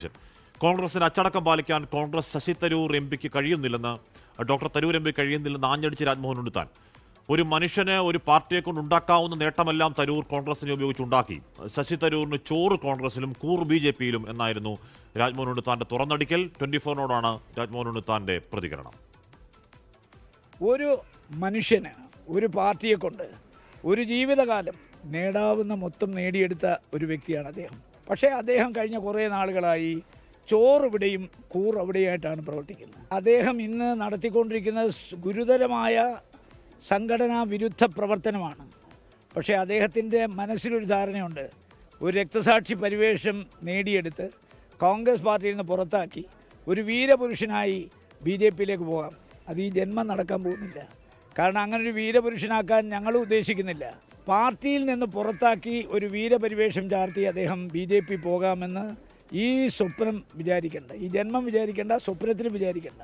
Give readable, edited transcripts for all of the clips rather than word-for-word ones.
കോൺഗ്രസിന് അച്ചടക്കം പാലിക്കാൻ കോൺഗ്രസ് ശശി തരൂർ എം പിക്ക് കഴിയുന്നില്ലെന്ന് ഡോക്ടർ തരൂർ എം പി കഴിയുന്നില്ലെന്ന് ആഞ്ഞടിച്ച് രാജ്മോഹൻ ഉണ്ണിത്താൻ. ഒരു മനുഷ്യന് ഒരു പാർട്ടിയെ കൊണ്ട് ഉണ്ടാക്കാവുന്ന നേട്ടമെല്ലാം തരൂർ കോൺഗ്രസിനെ ഉപയോഗിച്ചുണ്ടാക്കി. ശശി തരൂരിന് ചോറ് കോൺഗ്രസിലും കൂർ BJP-യിലും എന്നായിരുന്നു രാജ്മോഹൻ ഉണ്ണിത്താന്റെ തുറന്നടിക്കൽ. 24-നോടാണ് രാജ്മോഹൻ ഉണ്ണിത്താന്റെ പ്രതികരണം. ഒരു മനുഷ്യന് ഒരു പാർട്ടിയെ കൊണ്ട് ഒരു ജീവിതകാലം നേടാവുന്ന മൊത്തം നേടിയെടുത്ത ഒരു വ്യക്തിയാണ് അദ്ദേഹം. പക്ഷേ അദ്ദേഹം കഴിഞ്ഞ കുറേ നാളുകളായി ചോറ് ഇവിടെയും കൂർ അവിടെയായിട്ടാണ് പ്രവർത്തിക്കുന്നത്. അദ്ദേഹം ഇന്ന് നടത്തിക്കൊണ്ടിരിക്കുന്ന ഗുരുതരമായ സംഘടനാ വിരുദ്ധ പ്രവർത്തനമാണ്. പക്ഷേ അദ്ദേഹത്തിൻ്റെ മനസ്സിലൊരു ധാരണയുണ്ട്, ഒരു രക്തസാക്ഷി പരിവേഷം നേടിയെടുത്ത് കോൺഗ്രസ് പാർട്ടിയിൽ നിന്ന് പുറത്താക്കി ഒരു വീരപുരുഷനായി BJP-യിലേക്ക് പോകാം. അത് ഈ ജന്മം നടക്കാൻ പോകുന്നില്ല. കാരണം അങ്ങനൊരു വീരപുരുഷനാക്കാൻ ഞങ്ങളും ഉദ്ദേശിക്കുന്നില്ല. പാർട്ടിയിൽ നിന്ന് പുറത്താക്കി ഒരു വീരപരിവേഷം ചാർത്തി അദ്ദേഹം BJP പോകാമെന്ന് ഈ സ്വപ്നം വിചാരിക്കേണ്ട, ഈ ജന്മം വിചാരിക്കേണ്ട, സ്വപ്നത്തിലും വിചാരിക്കേണ്ട.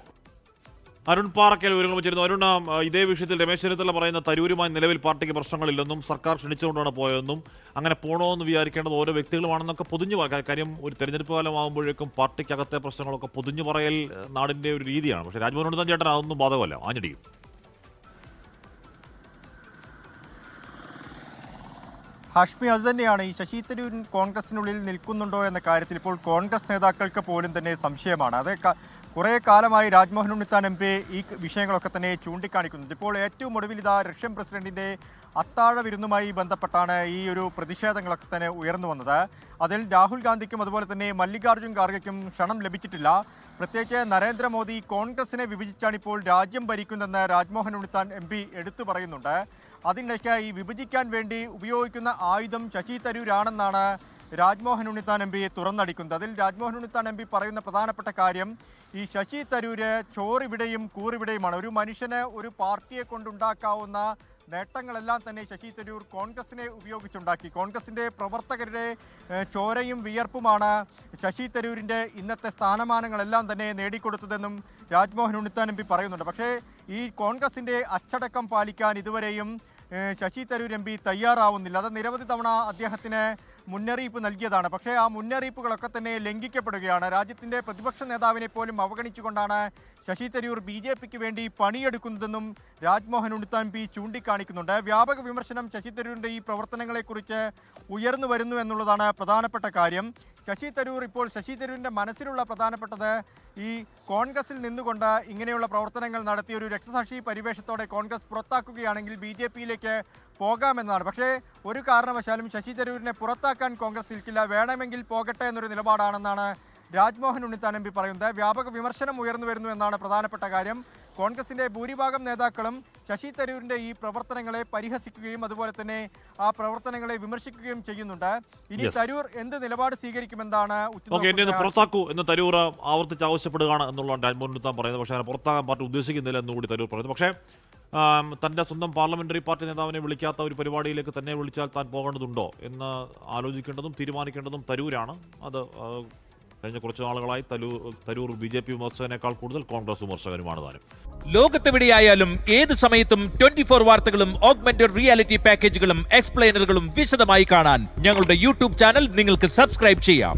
അരുൺ പാറക്കൽ വിവരങ്ങൾ വെച്ചിരുന്നു. അരുൺ, ഇതേ വിഷയത്തിൽ രമേശ് ചെന്നിത്തല പറയുന്ന തരൂരുമായി നിലവിൽ പാർട്ടിക്ക് പ്രശ്നങ്ങളില്ലെന്നും സർക്കാർ ക്ഷണിച്ചുകൊണ്ടാണ് പോയതെന്നും അങ്ങനെ പോകണമെന്ന് വിചാരിക്കേണ്ടത് ഓരോ വ്യക്തികളുമാണെന്നൊക്കെ പൊതിഞ്ഞു പറയാം. കാര്യം ഒരു തെരഞ്ഞെടുപ്പ് കാലമാകുമ്പോഴേക്കും പാർട്ടിക്കകത്തെ പ്രശ്നങ്ങളൊക്കെ പൊതിഞ്ഞു പറയൽ നാടിന്റെ ഒരു രീതിയാണ്. പക്ഷേ രാജ്മോഹൻ ഉണ്ണിത്താൻ ചേട്ടൻ അതൊന്നും ബാധകമല്ല, ആഞ്ഞടിക്കും. ഹാഷ്മി, അതുതന്നെയാണ് ഈ ശശി തരൂർ കോൺഗ്രസിനുള്ളിൽ നിൽക്കുന്നുണ്ടോ എന്ന കാര്യത്തിൽ ഇപ്പോൾ കോൺഗ്രസ് നേതാക്കൾക്ക് പോലും തന്നെ സംശയമാണ്. അത് കുറേ കാലമായി രാജ്മോഹൻ ഉണ്ണിത്താൻ MP ഈ വിഷയങ്ങളൊക്കെ തന്നെ ചൂണ്ടിക്കാണിക്കുന്നുണ്ട്. ഇപ്പോൾ ഏറ്റവും ഒടുവിൽ ഇതാ റഷ്യൻ പ്രസിഡന്റിന്റെ അത്താഴ വിരുന്നുമായി ബന്ധപ്പെട്ടാണ് ഈ ഒരു പ്രതിഷേധങ്ങളൊക്കെ തന്നെ ഉയർന്നു വന്നത്. അതിൽ രാഹുൽ ഗാന്ധിക്കും അതുപോലെ തന്നെ മല്ലികാർജ്ജുൻ ഖാർഗെക്കും ക്ഷണം ലഭിച്ചിട്ടില്ല. പ്രത്യേകിച്ച് നരേന്ദ്രമോദി കോൺഗ്രസിനെ വിഭജിച്ചാണ് ഇപ്പോൾ രാജ്യം ഭരിക്കുന്നതെന്ന് രാജ്മോഹൻ ഉണ്ണിത്താൻ MP എടുത്തു പറയുന്നുണ്ട്. അതിനൊക്കെ ഈ വിഭജിക്കാൻ വേണ്ടി ഉപയോഗിക്കുന്ന ആയുധം ശശി തരൂരാണെന്നാണ് രാജ്മോഹൻ ഉണ്ണിത്താൻ MP തുറന്നടിക്കുന്നത്. അതിൽ രാജ്മോഹൻ ഉണ്ണിത്താൻ MP പറയുന്ന പ്രധാനപ്പെട്ട കാര്യം ഈ ശശി തരൂര് ചോറിവിടെയും കൂറിവിടെയുമാണ്. ഒരു മനുഷ്യന് ഒരു പാർട്ടിയെ കൊണ്ടുണ്ടാക്കാവുന്ന നേട്ടങ്ങളെല്ലാം തന്നെ ശശി തരൂർ കോൺഗ്രസിനെ ഉപയോഗിച്ചുണ്ടാക്കി. കോൺഗ്രസിൻ്റെ പ്രവർത്തകരുടെ ചോരയും വിയർപ്പുമാണ് ശശി തരൂരിൻ്റെ ഇന്നത്തെ സ്ഥാനമാനങ്ങളെല്ലാം തന്നെ നേടിക്കൊടുത്തതെന്നും രാജ്മോഹൻ ഉണ്ണിത്താൻ MP പറയുന്നുണ്ട്. പക്ഷേ ഈ കോൺഗ്രസിൻ്റെ അച്ചടക്കം പാലിക്കാൻ ഇതുവരെയും ശശി തരൂർ MP തയ്യാറാവുന്നില്ല. അത് നിരവധി തവണ അദ്ദേഹത്തിന് മുന്നറിയിപ്പ് നൽകിയതാണ്. പക്ഷേ ആ മുന്നറിയിപ്പുകളൊക്കെ തന്നെ ലംഘിക്കപ്പെടുകയാണ്. രാജ്യത്തിൻ്റെ പ്രതിപക്ഷ നേതാവിനെ പോലും അവഗണിച്ചുകൊണ്ടാണ് ശശി തരൂർ BJP-ക്ക് വേണ്ടി പണിയെടുക്കുന്നതെന്നും രാജ്മോഹൻ ഉണ്ണിത്താൻ MP ചൂണ്ടിക്കാണിക്കുന്നുണ്ട്. വ്യാപക വിമർശനം ശശി തരൂരിൻ്റെ ഈ പ്രവർത്തനങ്ങളെക്കുറിച്ച് ഉയർന്നു വരുന്നു എന്നുള്ളതാണ് പ്രധാനപ്പെട്ട കാര്യം. ശശി തരൂർ ഇപ്പോൾ ശശി തരൂരിൻ്റെ മനസ്സിലുള്ള പ്രധാനപ്പെട്ടത് ഈ കോൺഗ്രസിൽ നിന്നുകൊണ്ട് ഇങ്ങനെയുള്ള പ്രവർത്തനങ്ങൾ നടത്തി ഒരു രക്തസാക്ഷി പരിവേഷത്തോടെ കോൺഗ്രസ് പുറത്താക്കുകയാണെങ്കിൽ BJP-യിലേക്ക് പോകാമെന്നാണ്. പക്ഷേ ഒരു കാരണവശാലും ശശി തരൂരിനെ പുറത്താക്കാൻ കോൺഗ്രസ് നിൽക്കില്ല, വേണമെങ്കിൽ പോകട്ടെ എന്നൊരു നിലപാടാണെന്നാണ് രാജ്മോഹൻ ഉണ്ണിത്താൻ MP പറയുന്നത്. വ്യാപക വിമർശനം ഉയർന്നു വരുന്നു എന്നാണ് പ്രധാനപ്പെട്ട കാര്യം. കോൺഗ്രസിൻ്റെ ഭൂരിഭാഗം നേതാക്കളും ശശി തരൂരിൻ്റെ ഈ പ്രവർത്തനങ്ങളെ പരിഹസിക്കുകയും അതുപോലെ തന്നെ ആ പ്രവർത്തനങ്ങളെ വിമർശിക്കുകയും ചെയ്യുന്നുണ്ട്. ഇനി തരൂർ എന്ത് നിലപാട് സ്വീകരിക്കുമെന്നാണ് പുറത്താക്കൂ എന്ന് തരൂർ ആവർത്തിച്ച് ആവശ്യപ്പെടുകയാണ് എന്നുള്ളതാണ് രാജ്മോഹൻ ഉണ്ണിത്താൻ പറയുന്നത്. പക്ഷേ അങ്ങനെ പുറത്താക്കാൻ പാർട്ടി ഉദ്ദേശിക്കുന്നില്ല എന്നുകൂടി തരൂർ പറയുന്നു. പക്ഷേ തൻ്റെ സ്വന്തം പാർലമെന്ററി പാർട്ടി നേതാവിനെ വിളിക്കാത്ത ഒരു പരിപാടിയിലേക്ക് തന്നെ വിളിച്ചാൽ താൻ പോകേണ്ടതുണ്ടോ എന്ന് ആലോചിക്കേണ്ടതും തീരുമാനിക്കേണ്ടതും തരൂരാണ്. അത് കഴിഞ്ഞ കുറച്ച് നാളുകളായി തരൂർ BJP വിമർശകനേക്കാൾ കൂടുതൽ കോൺഗ്രസ് വിമർശകനുമാണ് താനും. ലോകത്തെവിടെയായാലും ഏത് സമയത്തും 24 വാർത്തകളും ഓഗ്മെന്റഡ് റിയാലിറ്റി പാക്കേജുകളും എക്സ്പ്ലെയിനറുകളും വിശദമായി കാണാൻ ഞങ്ങളുടെ YouTube ചാനൽ നിങ്ങൾക്ക് സബ്സ്ക്രൈബ് ചെയ്യാം.